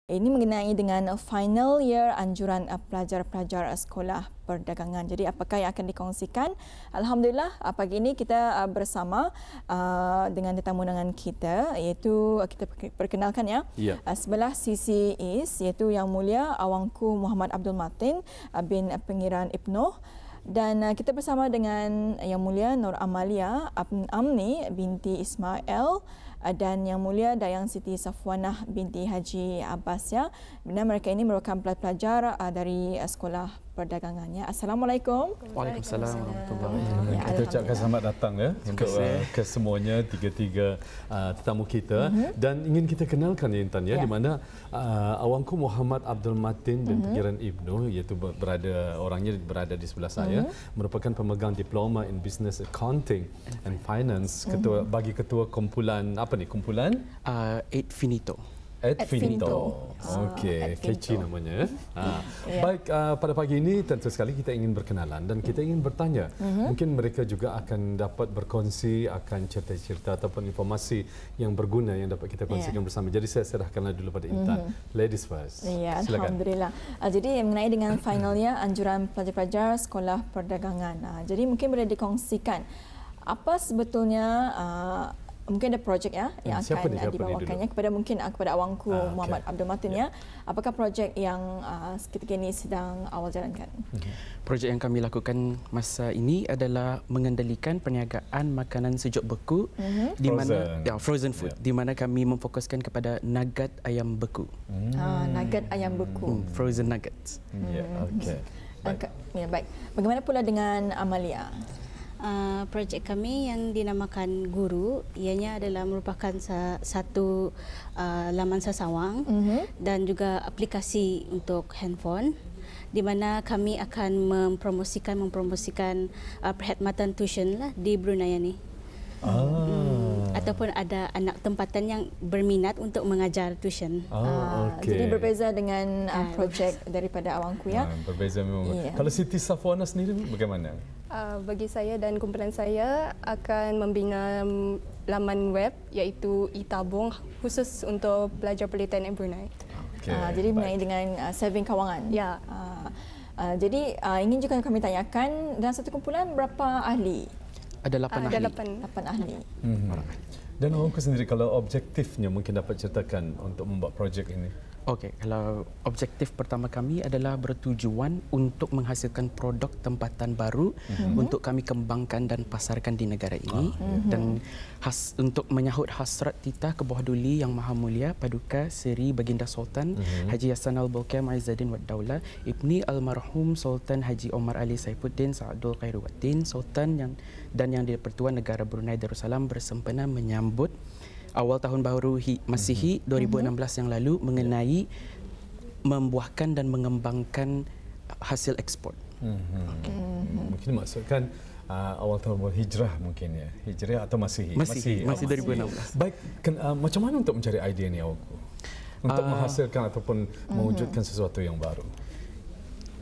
Ini mengenai dengan final year anjuran pelajar-pelajar sekolah perdagangan. Jadi apakah yang akan dikongsikan? Alhamdulillah pagi ini kita bersama dengan tetamu undangan kita, iaitu kita perkenalkan ya. Sebelah sisi is iaitu Yang Mulia Awangku Muhammad Abdul Matin bin Pengiran Ibnoh. Dan kita bersama dengan Yang Mulia Nur Amalia Amni binti Ismail dan Yang Mulia Dayang Siti Safwanah binti Haji Abbas ya. Benar mereka ini merupakan pelajar dari sekolah perdagangannya. Assalamualaikum. Waalaikumsalam warahmatullahi wabarakatuh. Kita ucapkan selamat datang ya untuk ke semuanya tiga-tiga tetamu kita dan ingin kita kenalkan ya Intan ya, di mana Awangku Muhammad Abdul Matin bin Pengiran Ibnoh, iaitu orangnya berada di sebelah saya, merupakan pemegang diploma in business accounting and finance, bagi ketua kumpulan apa ni kumpulan? Eight Finito. Finito. Okey, catchy namanya. Baik, pada pagi ini tentu sekali kita ingin berkenalan dan kita ingin bertanya. Mungkin mereka juga akan dapat berkongsi akan cerita-cerita ataupun informasi yang berguna yang dapat kita kongsikan bersama. Jadi saya serahkanlah dulu pada Intan. Ladies first. Ya, alhamdulillah. Jadi mengenai dengan finalnya anjuran pelajar-pelajar sekolah perdagangan. Jadi mungkin boleh dikongsikan apa sebetulnya mungkin ada projek ya yang akan dibawakannya kepada Awangku Muhammad Abdul Matin ya. Apakah projek yang ketika ini sedang awal jalankan? Projek yang kami lakukan masa ini adalah mengendalikan perniagaan makanan sejuk beku di mana frozen food di mana kami memfokuskan kepada nugget ayam beku. Nugget ayam beku. Frozen nuggets. Baik. Bagaimana pula dengan Amalia? Projek kami yang dinamakan Guru, ianya adalah merupakan satu laman sasawang dan juga aplikasi untuk handphone di mana kami akan mempromosikan perkhidmatan tuition lah di Brunei ni. Ataupun ada anak tempatan yang berminat untuk mengajar tuition. Jadi berbeza dengan projek daripada Awangku ya. Berbeza memang. Kalau Siti Safwanah sendiri bagaimana? Bagi saya dan kumpulan saya akan membina laman web iaitu e-tabung khusus untuk pelajar penelitian Brunei. Jadi mengenai dengan saving kewangan. Ya. Jadi ingin juga kami tanyakan, dalam satu kumpulan berapa ahli? Ada 8 ahli. 8 ahli. Dan Awangku sendiri kalau objektifnya mungkin dapat ceritakan untuk membuat projek ini. Okey, kalau objektif pertama kami adalah bertujuan untuk menghasilkan produk tempatan baru untuk kami kembangkan dan pasarkan di negara ini dan untuk menyahut hasrat titah ke bawah duli Yang Maha Mulia Paduka Seri Baginda Sultan Haji Hassan Al-Bolkiah Maizuddin Wad Daulah Ibni Almarhum Sultan Haji Omar Ali Saifuddin Sa'adul Khairuddin Sultan yang di-Pertuan Negara Brunei Darussalam bersempena menyambut awal tahun baru Masihi 2016 yang lalu mengenai membuahkan dan mengembangkan hasil ekspor. Mungkin maksudkan awal tahun baru Hijrah mungkin ya. Hijrah atau Masihi? Masih 2016. Baik, macam mana untuk mencari idea ni Awangku? Untuk menghasilkan ataupun mewujudkan sesuatu yang baru?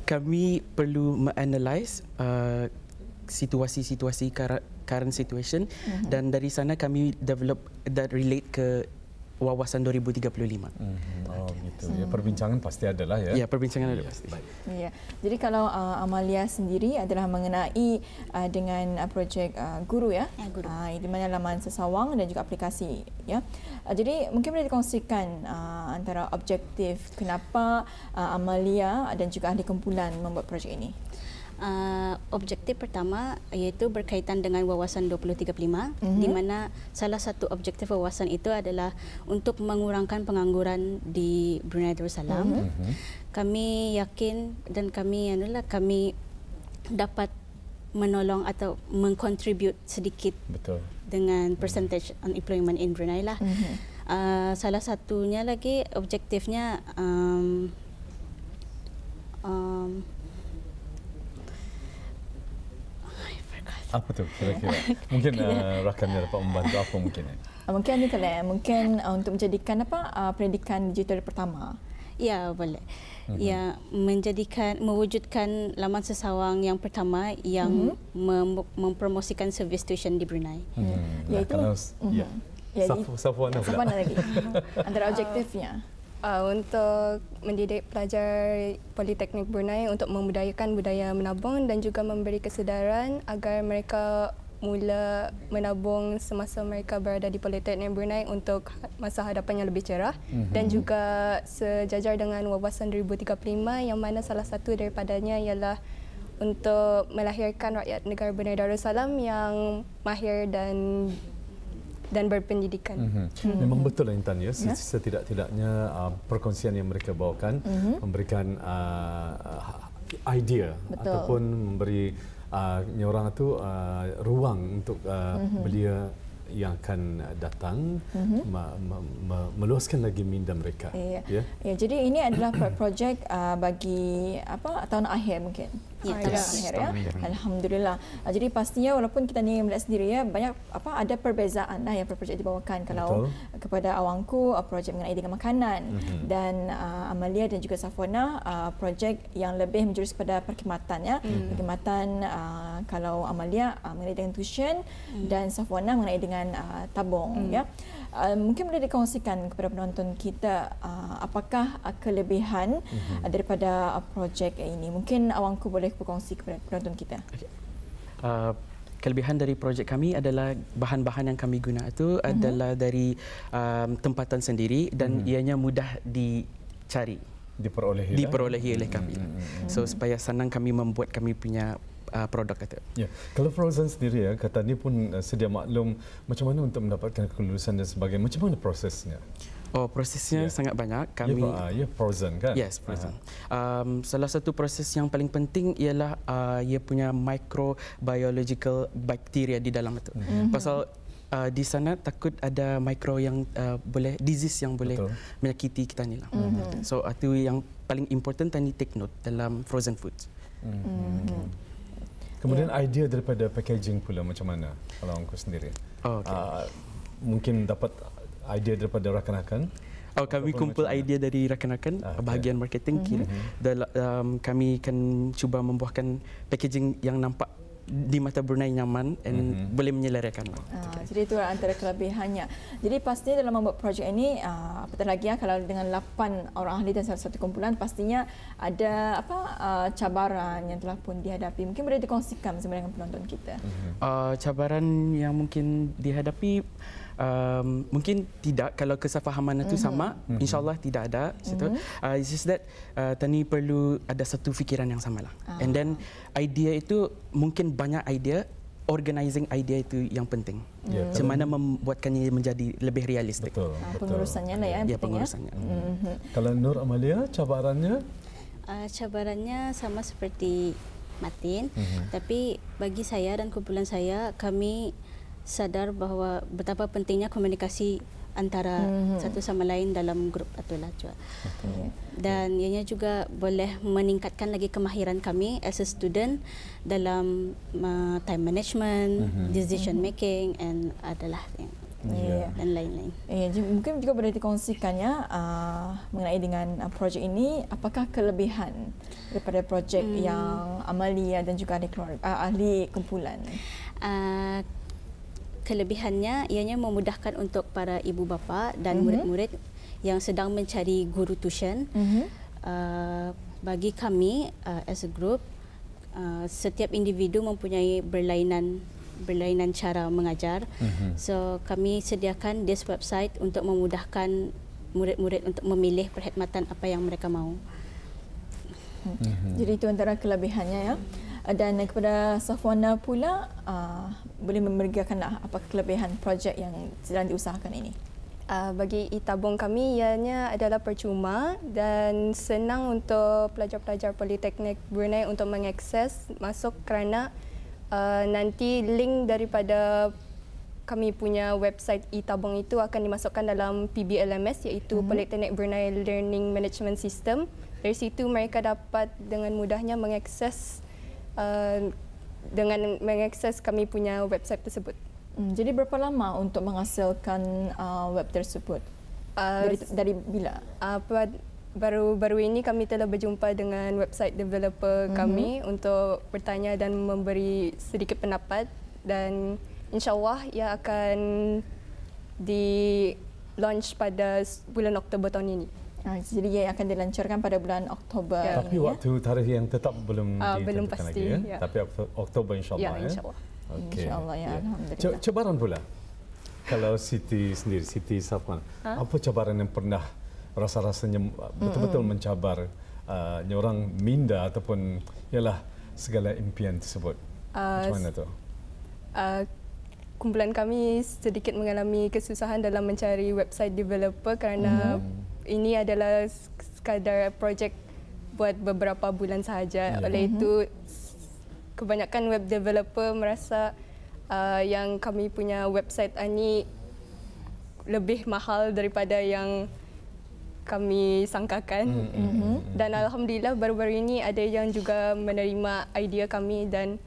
Kami perlu menganalize situasi-situasi current situation dan dari sana kami develop that relate ke wawasan 2035. Gitu ya. Perbincangan pasti adalah ya. Ya, perbincangan ada pasti. Ya. Jadi kalau Amalia sendiri adalah mengenai dengan projek Guru ya. Guru. Di mana laman sesawang dan juga aplikasi ya. Jadi mungkin boleh dikongsikan antara objektif kenapa Amalia dan juga ahli kumpulan membuat projek ini. Objektif pertama iaitu berkaitan dengan wawasan 2035 di mana salah satu objektif wawasan itu adalah untuk mengurangkan pengangguran di Brunei Darussalam. Kami yakin dan kami dapat menolong atau mengkontribute sedikit dengan percentage unemployment in Brunei lah. Salah satunya lagi objektifnya apa tu kira-kira? Mungkin rakannya dapat membantu apa mungkin? Mungkin ni mungkin untuk menjadikan pendidikan digital pertama. Ya, boleh. Ya, mewujudkan laman sesawang yang pertama yang mempromosikan servis tuition di Brunei. Iaitu Safwanah lagi antara objektifnya. Untuk mendidik pelajar Politeknik Brunei untuk membudayakan budaya menabung dan juga memberi kesedaran agar mereka mula menabung semasa mereka berada di Politeknik Brunei untuk masa hadapan yang lebih cerah dan juga sejajar dengan Wawasan 2035 yang mana salah satu daripadanya ialah untuk melahirkan rakyat negara Brunei Darussalam yang mahir dan berpendidikan. Memang betul Intan ya, setidak-tidaknya perkongsian yang mereka bawakan memberikan idea ataupun memberi orang itu ruang untuk belia yang akan datang meluaskan lagi minda mereka. Ya, jadi ini adalah projek bagi tahun akhir mungkin. Tahun akhir ya. Alhamdulillah. Jadi pastinya walaupun kita ni melihat sendiri ya, banyak ada perbezaan lah yang projek dibawakan. Kalau kepada awangku projek mengenai dengan makanan dan Amalia dan juga Safwana projek yang lebih menjurus kepada perkhidmatan ya. Perkhidmatan kalau Amalia mengenai dengan tuition dan Safwana mengenai dengan tabung ya. Mungkin boleh dikongsikan kepada penonton kita apakah kelebihan daripada projek ini. Mungkin awangku boleh berkongsi kepada penonton kita. Kelebihan dari projek kami adalah bahan-bahan yang kami guna itu adalah dari tempatan sendiri dan ianya mudah dicari, diperolehi oleh kami. So supaya senang kami membuat kami punya produk kata. Ya, kalau Frozen sendiri ya, kata ni pun sedia maklum macam mana untuk mendapatkan kelulusan dan sebagainya. Macam mana prosesnya? Oh, prosesnya sangat banyak. Kami Frozen kan? Yes, Frozen. Salah satu proses yang paling penting ialah ia punya microbiological bacteria di dalam itu. Pasal di sana takut ada mikro yang boleh disease yang boleh menyakiti kita ni lah. So itu yang paling important tadi take note dalam frozen foods. Kemudian idea daripada packaging pula macam mana kalau aku sendiri? Mungkin dapat idea daripada rakan-rakan? Kami kumpul idea dari rakan-rakan bahagian marketing. Kami akan cuba membuahkan packaging yang nampak di mata Brunei nyaman dan boleh menyelerakan. Jadi itu antara kelebihannya. Jadi pastinya dalam membuat projek ini, apatah lagi kalau dengan 8 orang ahli dan satu kumpulan, pastinya ada cabaran yang telah pun dihadapi. Mungkin boleh dikongsikan bersama dengan penonton kita. Cabaran yang mungkin dihadapi mungkin tidak kalau kesefahaman itu sama, insyaAllah tidak ada. It's just that tani perlu ada satu fikiran yang sama lah. And then idea itu mungkin banyak idea, organizing idea itu yang penting. Macam mana membuatkannya menjadi lebih realistik. Pengurusannya lah ya. Ya, pengurusannya. Kalau Nur Amalia, cabarannya? Cabarannya sama seperti Martin, tapi bagi saya dan kumpulan saya, kami sadar bahawa betapa pentingnya komunikasi antara satu sama lain dalam grup atau lajur. Dan ianya juga boleh meningkatkan lagi kemahiran kami as a student dalam time management, decision making and adalah dan lain-lain. Mungkin juga boleh dikongsikannya mengenai dengan projek ini, apakah kelebihan daripada projek yang Amalia dan juga ahli kumpulan? Kelebihannya ianya memudahkan untuk para ibu bapa dan murid-murid yang sedang mencari guru tuition. Bagi kami as a group, setiap individu mempunyai berlainan cara mengajar. So kami sediakan this website untuk memudahkan murid-murid untuk memilih perkhidmatan apa yang mereka mahu. Jadi itu antara kelebihannya ya. Dan kepada Safwana pula, boleh memberikanlah apa kelebihan projek yang sedang diusahakan ini? Bagi e-tabung kami, ianya adalah percuma dan senang untuk pelajar-pelajar Politeknik Brunei untuk mengakses masuk kerana nanti link daripada kami punya website e-tabung itu akan dimasukkan dalam PBLMS iaitu Politeknik Brunei Learning Management System. Dari situ mereka dapat dengan mudahnya mengakses kami punya website tersebut. Jadi berapa lama untuk menghasilkan web tersebut? Dari bila? Baru ini kami telah berjumpa dengan website developer kami untuk bertanya dan memberi sedikit pendapat, dan insyaAllah ia akan di launch pada bulan Oktober tahun ini. Jadi ia akan dilancarkan pada bulan Oktober. Tapi waktu tarikh yang tetap belum belum ditentukan pasti, lagi ya. Tapi Oktober insya-Allah ya. Insya-Allah. Okey. Insya-Allah ya, alhamdulillah. Cabaran pula. Kalau Siti sendiri, Siti Safwan, apa cabaran yang pernah rasa-rasanya betul-betul mencabar orang minda ataupun ialah segala impian tersebut? Macam mana tu? Kumpulan kami sedikit mengalami kesusahan dalam mencari website developer kerana ini adalah sekadar projek buat beberapa bulan sahaja. Oleh itu, kebanyakan web developer merasa yang kami punya website ini lebih mahal daripada yang kami sangkakan. Dan alhamdulillah baru-baru ini ada yang juga menerima idea kami dan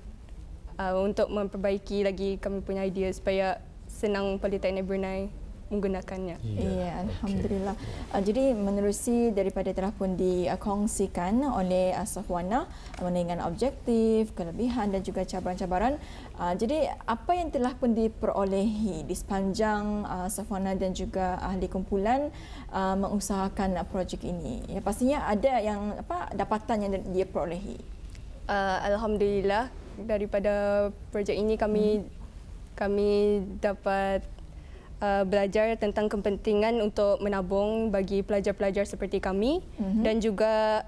untuk memperbaiki lagi kami punya idea supaya senang Politeknik Brunei menggunakannya. Ya, alhamdulillah. Jadi menerusi daripada telah pun dikongsikan oleh Safwana dengan objektif, kelebihan dan juga cabaran-cabaran. Jadi apa yang telah pun diperolehi di sepanjang Safwana dan juga ahli kumpulan mengusahakan projek ini? Ya, pastinya ada yang dapatan yang dia perolehi. Alhamdulillah daripada projek ini kami dapat belajar tentang kepentingan untuk menabung bagi pelajar-pelajar seperti kami dan juga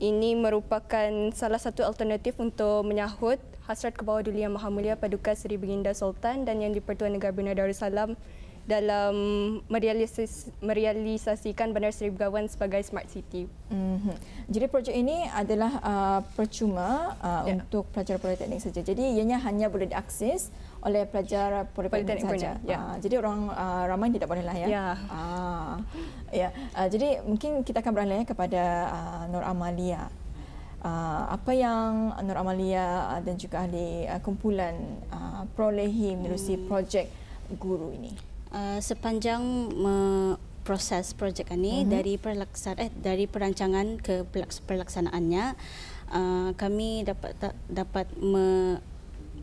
ini merupakan salah satu alternatif untuk menyahut hasrat Kebawah Duli Yang Maha Mulia Paduka Seri Baginda Sultan dan Yang di-Pertuan Negara Brunei Darussalam dalam merealisasikan Bandar Seri Begawan sebagai Smart City. Jadi projek ini adalah percuma untuk pelajar politeknik saja. Jadi ianya hanya boleh diakses oleh pelajar politeknik saja. Jadi orang ramai tidak bolehlah ya. Jadi mungkin kita akan beralih kepada Nur Amalia. Apa yang Nur Amalia dan juga ahli kumpulan perolehi menerusi projek guru ini? Sepanjang proses projek ini dari perancangan ke pelaksanaannya, kami dapat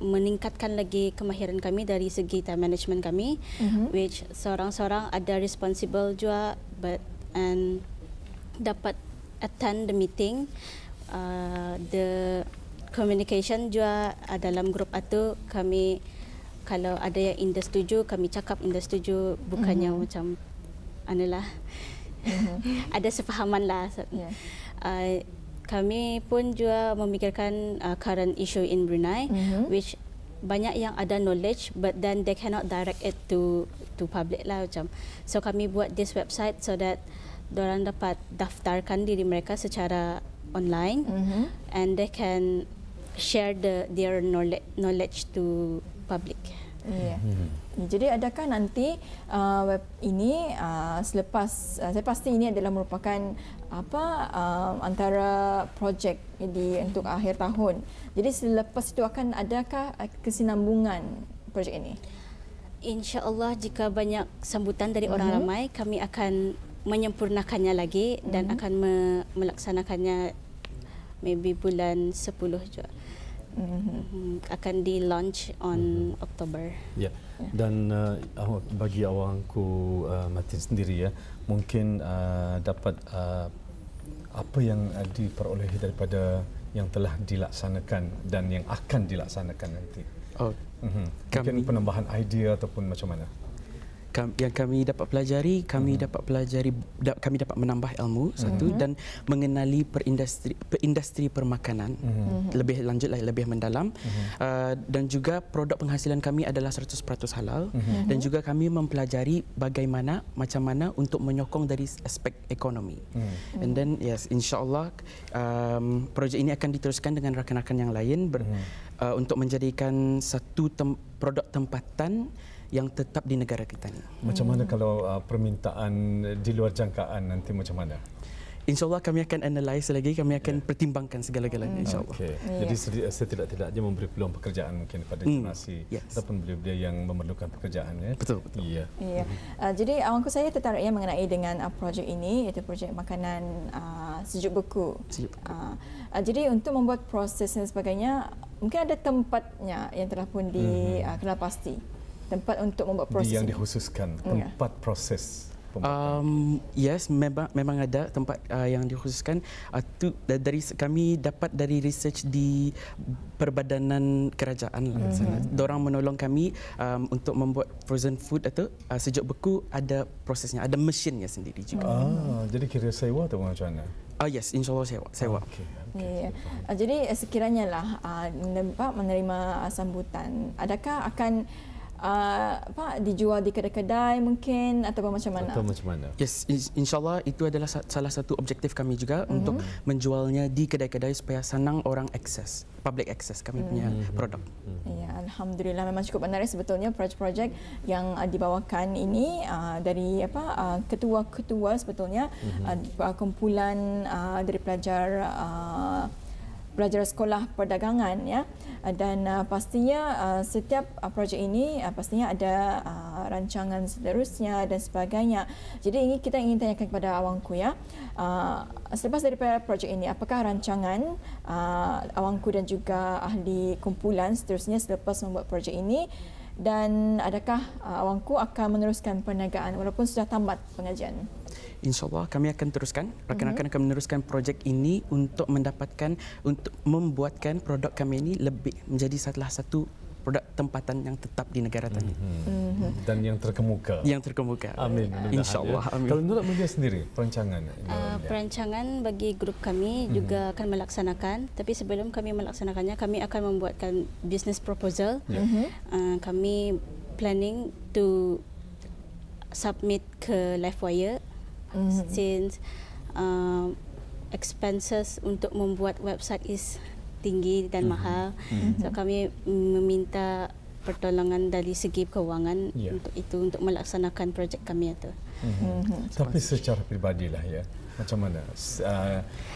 meningkatkan lagi kemahiran kami dari segi time management kami, which seorang-seorang ada responsible juga and dapat attend the meeting, the communication juga dalam grup itu kami. Kalau ada yang Indah setuju, kami cakap Indah setuju, bukannya macam analah. Ada sefahaman lah. Kami pun juga memikirkan current issue in Brunei, which banyak yang ada knowledge, but then they cannot direct it to public lah macam. So kami buat this website so that dorang dapat daftarkan diri mereka secara online, and they can share their knowledge to public. Jadi adakah nanti web ini selepas saya pasti ini adalah merupakan antara projek untuk akhir tahun. Jadi selepas itu akan adakah kesinambungan projek ini? InsyaAllah jika banyak sambutan dari orang ramai, kami akan menyempurnakannya lagi dan akan melaksanakannya maybe bulan 10 juga. Akan di-launch on Oktober. Ya. Dan bagi awangku Matin sendiri ya, mungkin dapat apa yang diperolehi daripada yang telah dilaksanakan dan yang akan dilaksanakan nanti. Mungkin penambahan idea ataupun macam mana? Yang kami dapat pelajari, kami dapat menambah ilmu satu dan mengenali industri permakanan lebih lanjut, lebih mendalam, dan juga produk penghasilan kami adalah 100% halal, dan juga kami mempelajari macam mana untuk menyokong dari aspek ekonomi. And then yes, insyaallah projek ini akan diteruskan dengan rakan-rakan yang lain untuk menjadikan satu produk tempatan yang tetap di negara kita ni. Macam mana kalau permintaan di luar jangkaan nanti macam mana? InsyaAllah kami akan analyse lagi, kami akan pertimbangkan segala-galanya insyaAllah. Jadi setidak-tidaknya memberi peluang pekerjaan mungkin kepada generasi ataupun beliau-beliau yang memerlukan pekerjaan. Betul. Jadi awangku saya tertarik mengenai dengan projek ini, iaitu projek makanan sejuk beku. Jadi untuk membuat proses dan sebagainya, mungkin ada tempatnya yang telah pun dikenal pasti. Tempat untuk membuat proses yang dikhususkan, tempat proses Yes, memang ada tempat yang dikhususkan. Dari kami dapat dari research di Perbadanan Kerajaan lah sana. Dorang menolong kami untuk membuat frozen food atau sejuk beku, ada prosesnya, ada mesinnya sendiri juga. Jadi kira sewa atau macam mana? Yes, insyaAllah sewa. Okay. Jadi sekiranya lah menerima sambutan, adakah akan dijual di kedai-kedai mungkin atau macam mana? Atau macam mana? Yes, insyaAllah itu adalah salah satu objektif kami juga untuk menjualnya di kedai-kedai supaya senang orang akses, public access kami punya produk. Ya, Alhamdulillah, memang cukup menarik sebetulnya projek-projek yang dibawakan ini dari ketua-ketua sebetulnya, kumpulan dari pelajar sekolah perdagangan, ya. Dan pastinya setiap projek ini pastinya ada rancangan seterusnya dan sebagainya. Jadi kita ingin tanyakan kepada awangku, ya, selepas daripada projek ini, apakah rancangan awangku dan juga ahli kumpulan seterusnya selepas membuat projek ini, dan adakah awangku akan meneruskan perniagaan walaupun sudah tamat pengajian? InsyaAllah kami akan teruskan, rakan-rakan akan meneruskan projek ini untuk membuatkan produk kami ini lebih menjadi salah satu produk tempatan yang tetap di negara kami. Dan yang terkemuka. Amin. InsyaAllah. Amin. Kalau Nur Amelia sendiri, perancangan? Perancangan bagi grup kami juga akan melaksanakan, tapi sebelum kami melaksanakannya, kami akan membuatkan business proposal. Kami planning to submit ke Livewire. Since expenses untuk membuat website is tinggi dan mahal, so kami meminta pertolongan dari segi keuangan untuk itu, untuk melaksanakan projek kami itu. Tapi secara pribadilah, ya, macam mana?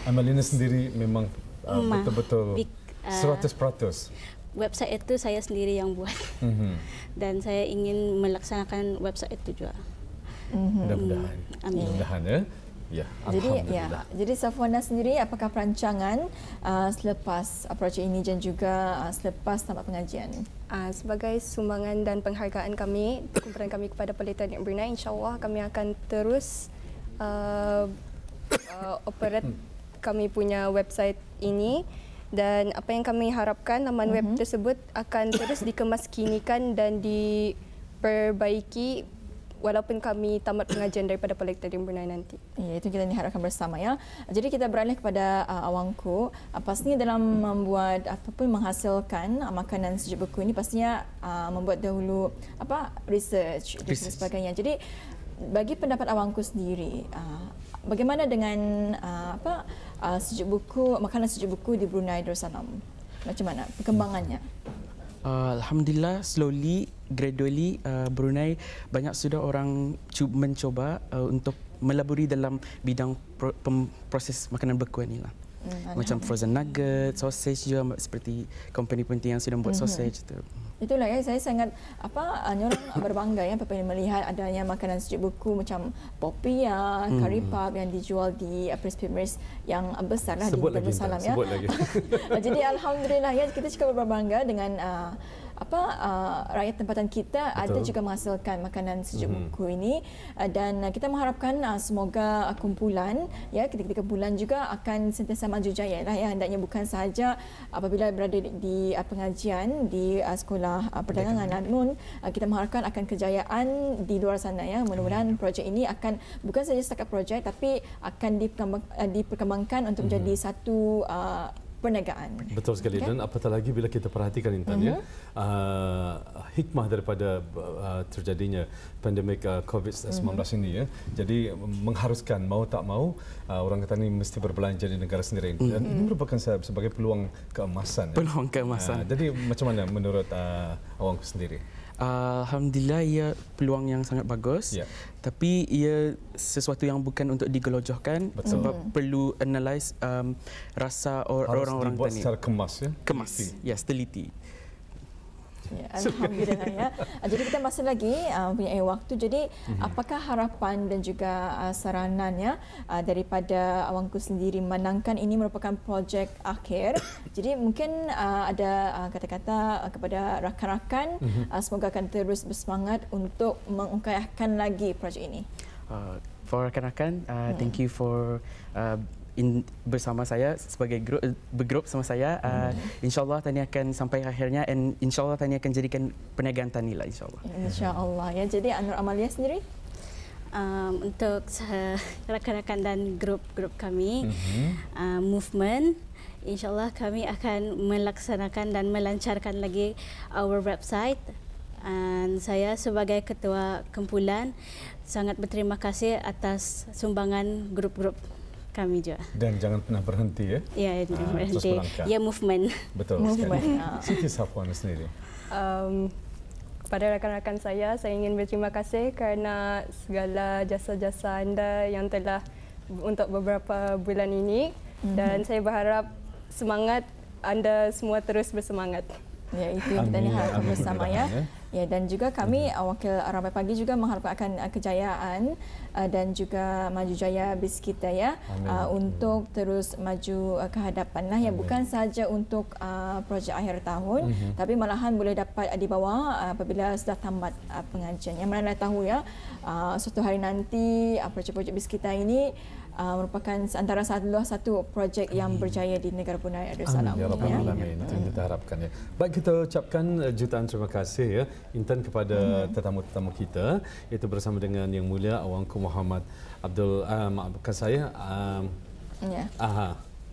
Amalina sendiri memang betul-betul 100%. Website itu saya sendiri yang buat, dan saya ingin melaksanakan website itu juga. Mudah-mudahan. Amin. Mudah-mudahan, ya. Ya, jadi Safwana sendiri, apakah perancangan selepas projek ini dan juga selepas tamat pengajian? Sebagai sumbangan dan penghargaan kami, kumpulan kami kepada Politeknik Brunei, insyaAllah kami akan terus operate kami punya website ini, dan apa yang kami harapkan, laman web tersebut akan terus dikemaskinikan dan diperbaiki walaupun kami tamat pengajian daripada Politeknik Brunei nanti. Ya, itu kita diharapkan bersama, ya. Jadi kita beralih kepada awangku. Pastinya dalam membuat ataupun menghasilkan makanan sejuk beku ini pastinya membuat dahulu research dan sebagainya. Jadi bagi pendapat awangku sendiri, bagaimana dengan makanan sejuk beku di Brunei Darussalam? Macam mana perkembangannya? Alhamdulillah, slowly, gradually Brunei banyak sudah orang mencoba untuk melaburi dalam bidang proses makanan beku ini lah. Macam frozen nugget, sausage juga, seperti company penting yang sudah membuat sausage itu. Itulah, ya, saya sangat orang berbangga, ya, apabila melihat adanya makanan sejuk beku macam popia, curry puff yang dijual di Pris yang besar lah di Darussalam, ya. Jadi alhamdulillah, ya, kita cukup berbangga dengan rakyat tempatan kita. Betul. Ada juga menghasilkan makanan sejuk beku ini, dan kita mengharapkan semoga kumpulan, ya, ketika kumpulan juga akan sentiasa maju jaya lah, ya. Hendaknya bukan sahaja apabila berada di pengajian di sekolah perdagangan, namun kita mengharapkan akan kejayaan di luar sana, ya. Mudah-mudahan projek ini akan bukan saja setakat projek, tapi akan diperkembangkan untuk menjadi satu perniagaan. Betul sekali, dan apatah lagi bila kita perhatikan, Intan, ya, hikmah daripada terjadinya pandemik COVID-19 ini, ya. Jadi mengharuskan mau tak mau orang kata ini mesti berbelanja di negara sendiri, dan ini merupakan sebagai peluang keemasan. Peluang keemasan. Jadi macam mana menurut awangku sendiri? Alhamdulillah, ia peluang yang sangat bagus, tapi ia sesuatu yang bukan untuk digelojohkan. Betul. Sebab perlu analyse rasa orang-orang tadi. Harus dibuat secara kemas, ya? Kemas, yes, teliti. Ya, alhamdulillah, ya. Jadi kita masih lagi punya waktu. Jadi apakah harapan dan juga saranannya daripada awangku sendiri, memandangkan ini merupakan projek akhir. Jadi mungkin ada kata-kata kepada rakan-rakan, semoga akan terus bersemangat untuk mengukayahkan lagi projek ini. For rakan-rakan, thank you for bersama saya sebagai bergrup sama saya. InsyaAllah Tani akan sampai akhirnya, and InsyaAllah Tani akan jadikan perniagaan Tani lah, InsyaAllah. InsyaAllah ya. Jadi Nur Amalia sendiri? Untuk rakan-rakan dan grup-grup kami, movement, InsyaAllah kami akan melaksanakan dan melancarkan lagi our website. Dan saya sebagai ketua kumpulan sangat berterima kasih atas sumbangan grup-grup kami juga. Dan jangan pernah berhenti ya. Ya, jangan berhenti. Ya, movement. Betul. Movement. Siti Safwan sendiri. Kepada rakan-rakan saya ingin berterima kasih kerana segala jasa-jasa anda yang telah untuk beberapa bulan ini, dan saya berharap semangat anda semua terus bersemangat. Ya, itu yang kita harapkan bersama ya. Ya, dan juga kami wakil Ramai Pagi juga mengharapkan kejayaan dan juga maju jaya bis kita ya, untuk terus maju ke hadapan lah ya, bukan sahaja untuk projek akhir tahun, tapi malahan boleh dapat dibawa apabila sudah tamat pengajian. Yang mana tahu ya, suatu hari nanti projek-projek bis kita ini merupakan antara satu projek yang berjaya di negara Brunei Darussalam. Ya Rabbal Alamin. Itu yang kita harapkan ya. Baik, kita ucapkan jutaan terima kasih ya Intan kepada tetamu-tetamu kita, iaitu bersama dengan Yang Mulia Awangku Muhammad Abdul maafkan saya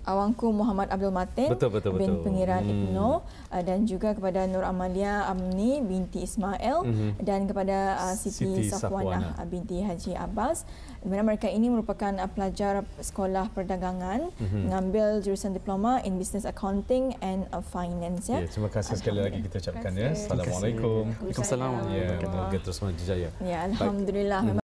Awangku Muhammad Abdul Matin bin Pengiran Ibnu, dan juga kepada Nur Amalia Amni binti Ismail, dan kepada Siti Safwanah binti Haji Abbas, di mana mereka ini merupakan pelajar sekolah perdagangan, mengambil jurusan diploma in Business Accounting and Finance ya. Terima kasih sekali lagi kita ucapkan ya. Assalamualaikum. Waalaikumsalam. Ya, semoga terus maju jaya. Ya, alhamdulillah.